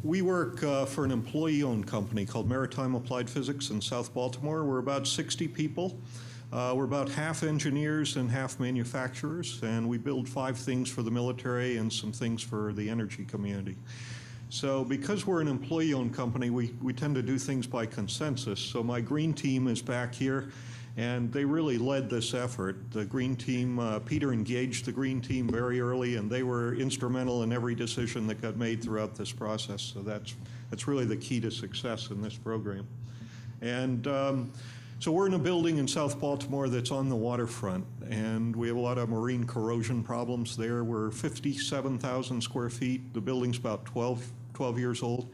We work for an employee-owned company called Maritime Applied Physics in South Baltimore. We're about 60 people. We're about half engineers and half manufacturers, and we build 5 things for the military and some things for the energy community. So because we're an employee-owned company, we tend to do things by consensus. So my green team is back here, and they really led this effort. The green team, Peter engaged the green team very early, and they were instrumental in every decision that got made throughout this process. So that's really the key to success in this program. And so we're in a building in South Baltimore that's on the waterfront, and we have a lot of marine corrosion problems there. We're 57,000 square feet. The building's about 12 years old.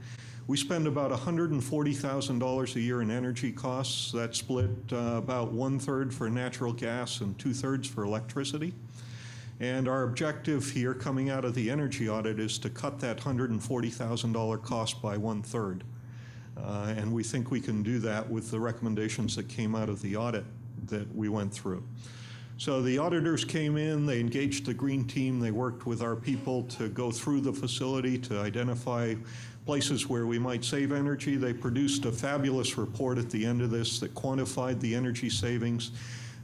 We spend about $140,000 a year in energy costs. That's split about 1/3 for natural gas and 2/3 for electricity. And our objective here coming out of the energy audit is to cut that $140,000 cost by 1/3. And we think we can do that with the recommendations that came out of the audit that we went through. So the auditors came in, they engaged the green team, they worked with our people to go through the facility to identify places where we might save energy. They produced a fabulous report at the end of this that quantified the energy savings,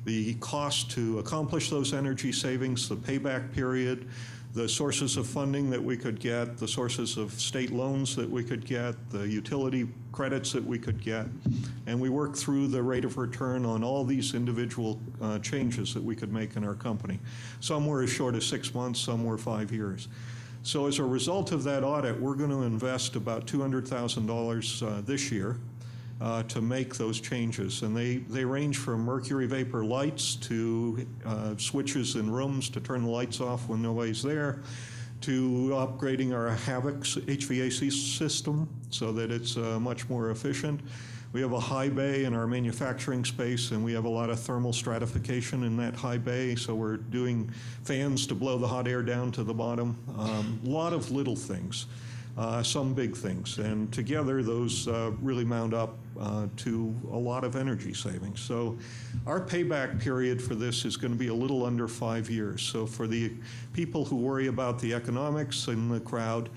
the cost to accomplish those energy savings, the payback period, the sources of funding that we could get, the sources of state loans that we could get, the utility credits that we could get, and we worked through the rate of return on all these individual changes that we could make in our company. Some were as short as 6 months, some were 5 years. So as a result of that audit, we're going to invest about $200,000 this year to make those changes. And they range from mercury vapor lights to switches in rooms to turn the lights off when nobody's there, to upgrading our Havoc HVAC system so that it's much more efficient. We have a high bay in our manufacturing space, and we have a lot of thermal stratification in that high bay, so we're doing fans to blow the hot air down to the bottom. A lot of little things. Some big things, and together those really mount up to a lot of energy savings. So our payback period for this is going to be a little under 5 years. So for the people who worry about the economics in the crowd,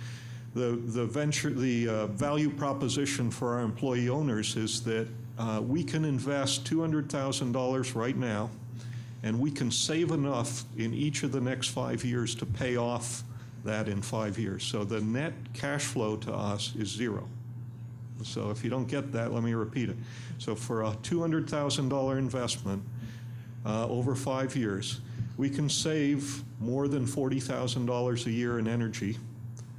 the value proposition for our employee owners is that we can invest $200,000 right now, and we can save enough in each of the next 5 years to pay off that in 5 years. So the net cash flow to us is 0. So if you don't get that, let me repeat it. So for a $200,000 investment over 5 years, we can save more than $40,000 a year in energy,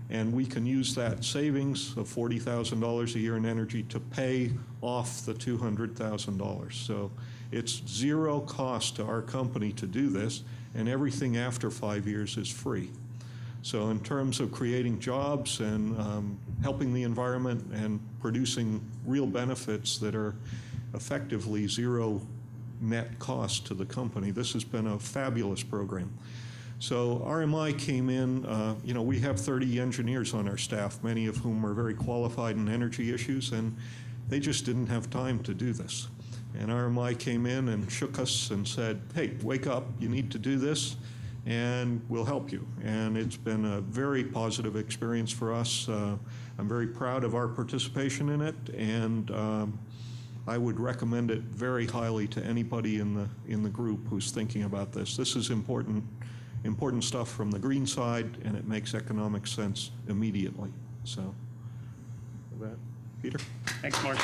and we can use that savings of $40,000 a year in energy to pay off the $200,000. So it's 0 cost to our company to do this, and everything after 5 years is free. So in terms of creating jobs and helping the environment and producing real benefits that are effectively 0 net cost to the company, this has been a fabulous program. So RMI came in, we have 30 engineers on our staff, many of whom are very qualified in energy issues, and they just didn't have time to do this. And RMI came in and shook us and said, hey, wake up, you need to do this, and we'll help you. And it's been a very positive experience for us. I'm very proud of our participation in it, and I would recommend it very highly to anybody in the group who's thinking about this. This is important stuff from the green side, and it makes economic sense immediately. So, with that, Peter. Thanks, Mark.